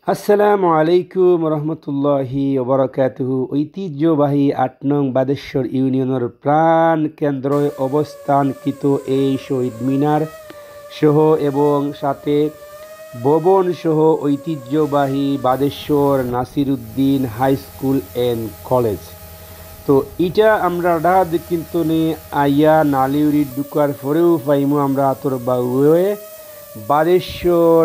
আসসালামু আলাইকুম রহমতুল্লাহি ওবরাকাতুহু। ঐতিহ্যবাহী ৮ নং বাদেশ্বর ইউনিয়নের প্রাণ কেন্দ্রে অবস্থানকৃত এই শহীদ মিনার সহ এবং সাথে ভবন সহ ঐতিহ্যবাহী Badeshwar Nasiruddin high school and college. তো এটা আমরা ডাহাদ কিন্তু আইয়া নালিউরি ঢুকার পরেও পাইমু আমরা আতর বাউয়ে বাদেশ্বর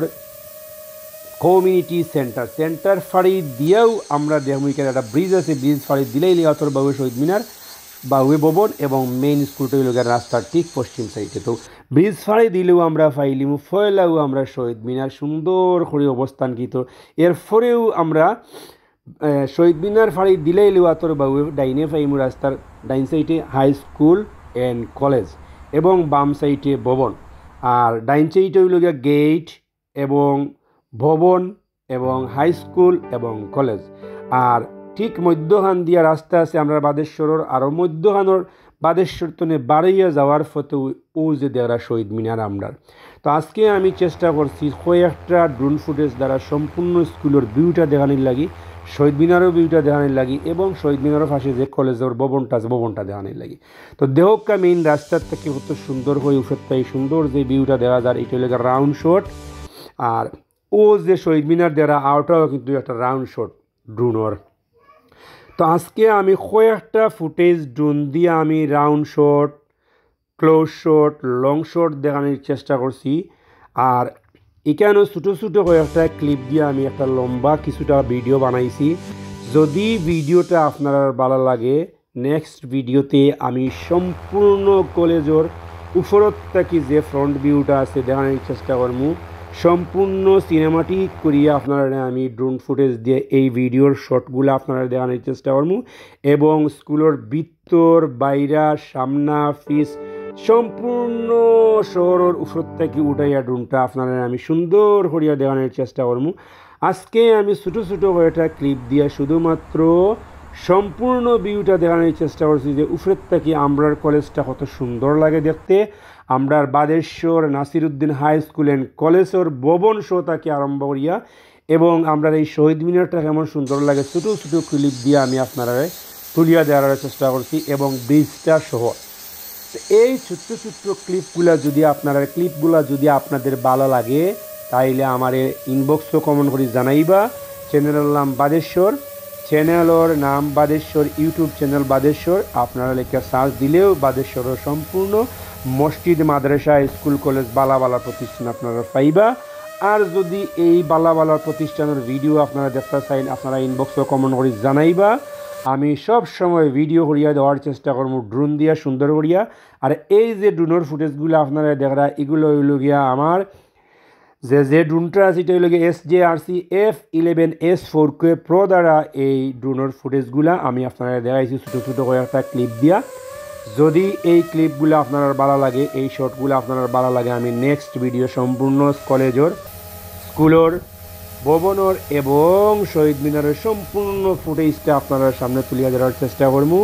কমিউনিটি সেন্টার ফাড়ি দিয়েও আমরা দেখবো এখানে একটা ব্রিজ আছে, ব্রিজ ফাড়ি দিলেই লিয়াতর বাবু শহীদ মিনার বাউয়ে ভবন এবং মেইন স্কুলটা হইল রাস্তার ঠিক পশ্চিম সাইডে। তো ব্রিজ ফাড়ি দিলেও আমরা ফাইলিমু, ফয়লাও আমরা শহীদ মিনার সুন্দর করে অবস্থানকৃত। এরপরেও আমরা শহীদ মিনার ফাড়ি দিলেই লিয়াতর বাবু ডাইনে ফাইমু রাস্তার ডাইন সাইডে হাই স্কুল অ্যান্ড কলেজ এবং বাম সাইডে ভবন, আর ডাইন সাইডে হইল গিয়া গেট এবং ভবন এবং হাই স্কুল এবং কলেজ। আর ঠিক মধ্যখান দিয়া রাস্তা আছে আমরা বাদেশ্বরের, আরও মধ্যখানোর বাদেশ্বর তনে বাড়াইয়া যাওয়ার ফতে ও যে দেওয়া শহীদ মিনার আমরা। তো আজকে আমি চেষ্টা করছি কয়েকটা ড্রোন ফুটেজ দ্বারা সম্পূর্ণ স্কুলের ভিউটা দেখানোর লাগি, শহীদ মিনারও ভিউটা দেখানোর লাগি এবং শহীদ মিনারের পাশে যে কলেজের ভবনটা আছে ভবনটা দেখানোর লাগি। তো দেহকা মেইন রাস্তার থেকে কত সুন্দর হয়ে উঠে সুন্দর যে ভিউটা দেখা যায় এটা হলো রাউন্ড শট, আর ও যে শহীদ মিনার দেওয়া আওটাও কিন্তু একটা রাউন্ড শট ড্রোনর। তো আজকে আমি কয়েকটা ফুটেজ ড্রোন দিয়ে আমি round shot, close shot, long shot দেখানোর চেষ্টা করছি। আর এখানেও ছোটো ছোটো কয়েকটা ক্লিপ দিয়ে আমি একটা লম্বা কিছুটা ভিডিও বানাইছি। যদি ভিডিওটা আপনার ভালো লাগে নেক্সট ভিডিওতে আমি সম্পূর্ণ কলেজের উপরত থাকি যে ফ্রন্ট ভিউটা আছে দেখানোর চেষ্টা করবো। সম্পূর্ণ সিনেমাটিক করিয়া আপনারা আমি ড্রোন ফুটেজ দিয়ে এই ভিডিওর শটগুলো আপনারা দেখানোর চেষ্টা করবো এবং স্কুলের ভিতর বাইরা সামনা ফিস সম্পূর্ণ শহরের উপর থেকে উঠাইয়া ড্রোনটা আপনারা আমি সুন্দর করিয়া দেখানোর চেষ্টা করবো। আজকে আমি ছোটো ছোটো কয়েকটা ক্লিপ দিয়ে শুধুমাত্র সম্পূর্ণ ভিউটা দেখানোর চেষ্টা করছি যে উপরের থেকে আমরার কলেজটা কত সুন্দর লাগে দেখতে। আমরার Badeshwar Nasiruddin high school and কলেজের ভবন শো থেকে আরম্ভ করিয়া এবং আমরা এই শহীদ মিনারটা কেমন সুন্দর লাগে ছোটো ছোটো ক্লিপ দিয়ে আমি আপনারা তুলিয়া দেওয়ার চেষ্টা করছি এবং ব্রিজটা সহ। এই ছোট্ট ছোট্ট ক্লিপগুলা যদি আপনাদের ভালো লাগে তাইলে আমার ইনবক্সও কমেন্ট করে জানাইবা। চ্যানেলের নাম বাদেশ্বর, চ্যানেলের নাম বাদেশ্বর, ইউটিউব চ্যানেল বাদেশ্বর। আপনারা লেখা সার্চ দিলেও বাদেশ্বরের সম্পূর্ণ মসজিদ, মাদ্রাসা, স্কুল, কলেজ, বালা বালা প্রতিষ্ঠান আপনারা পাইবা। আর যদি এই বালা বালা প্রতিষ্ঠানের ভিডিও আপনারা দেখতে চাইন আপনারা ইনবক্সও কমেন্ট করে জানাইবা। আমি সব সময় ভিডিও করিয়া দেওয়ার চেষ্টা করবো ড্রোন দিয়া সুন্দর করিয়া। আর এই যে ড্রোনের ফুটেজগুলো আপনারা দেখরা এগুলো হইল গিয়া আমার যে ড্রোনটা আছে এটা হইল গিয়ে SJRC-F11S4K Pro দ্বারা এই ড্রোনের ফুটেজগুলা আমি আপনারা দেখাইছি ছোটো ছোটো কয়েকটা ক্লিপ দিয়া। যদি এই ক্লিপগুলো আপনার ভালো লাগে, এই শর্টগুলো আপনার ভালো লাগে, আমি নেক্সট ভিডিও সম্পূর্ণ কলেজের, স্কুলের, ভবনের এবং শহীদ মিনারের সম্পূর্ণ ফুটেজটা আপনারা সামনে তুলিয়া ধরার চেষ্টা করবো।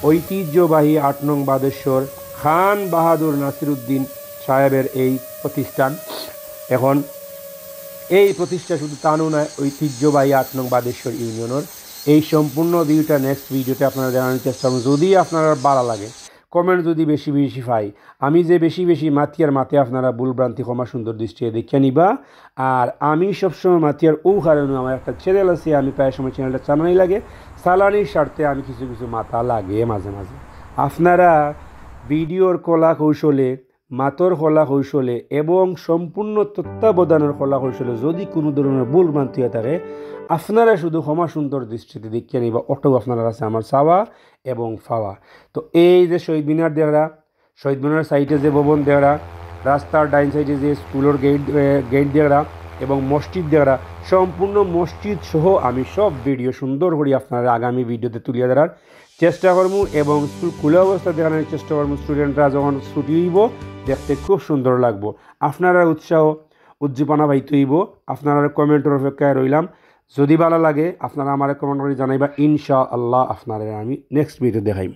ঐতিহ্যবাহী ৮ নং বাদেশ্বর খান বাহাদুর নাসিরউদ্দিন সাহেবের এই প্রতিষ্ঠান। এখন এই প্রতিষ্ঠান শুধু তানও নয়, ঐতিহ্যবাহী ৮ নং বাদেশ্বর ইউনিয়নের এই সম্পূর্ণ ভিডিওটা নেক্সট ভিডিওতে আপনারা দেখানোর চেষ্টা করুন। যদি আপনারা ভালো লাগে কমেন্ট যদি বেশি বেশি পাই, আমি যে বেশি বেশি মাতিয়ার মাতে আপনারা ভুলভ্রান্তি ক্ষমা সুন্দর দৃষ্টিতে দেখে নিবা। আর আমি সবসময় মাতিয়ার ও কারণে আমার একটা চ্যানেল আছে, আমি প্রায় সময় চ্যানেলটা চালানোই লাগে, চালানির স্বার্থে আমি কিছু কিছু মাথা লাগে মাঝে মাঝে। আপনারা ভিডিওর কলা কৌশলে, মাতর কলা কৌশলে এবং সম্পূর্ণ তত্ত্বাবধানের কলা কৌশলে যদি কোনো ধরনের ভুল ভ্রান্তি হয়ে থাকে আপনারা শুধু ক্ষমা সুন্দর দৃষ্টিতে দেখিয়ে নিবা। অটো আপনারা আছে আমার চাওয়া এবং পাওয়া। তো এই যে শহীদ মিনার দেওয়া, শহীদ মিনার সাইডে যে ভবন দেওয়া, রাস্তার ডাইন সাইডে যে স্কুলের গেট দেওয়া এবং মসজিদ দেওয়া, সম্পূর্ণ মসজিদ সহ আমি সব ভিডিও সুন্দর করে আপনারা আগামী ভিডিওতে তুলিয়ে ধরার চেষ্টা করবো এবং স্কুল খুলে অবস্থা দেখানোর চেষ্টা করবো। স্টুডেন্টরা যখন ছুটি হইব দেখতে খুব সুন্দর লাগবো। আপনারা উৎসাহ উজ্জীবনা পাইতে হইব। আপনারা কমেন্টের অপেক্ষায় রইলাম। যদি ভালো লাগে আপনারা আমার কমেন্ট করে জানাইবা, ইনশাআল্লাহ আপনারা আমি নেক্সট ভিডিও দেখাইব।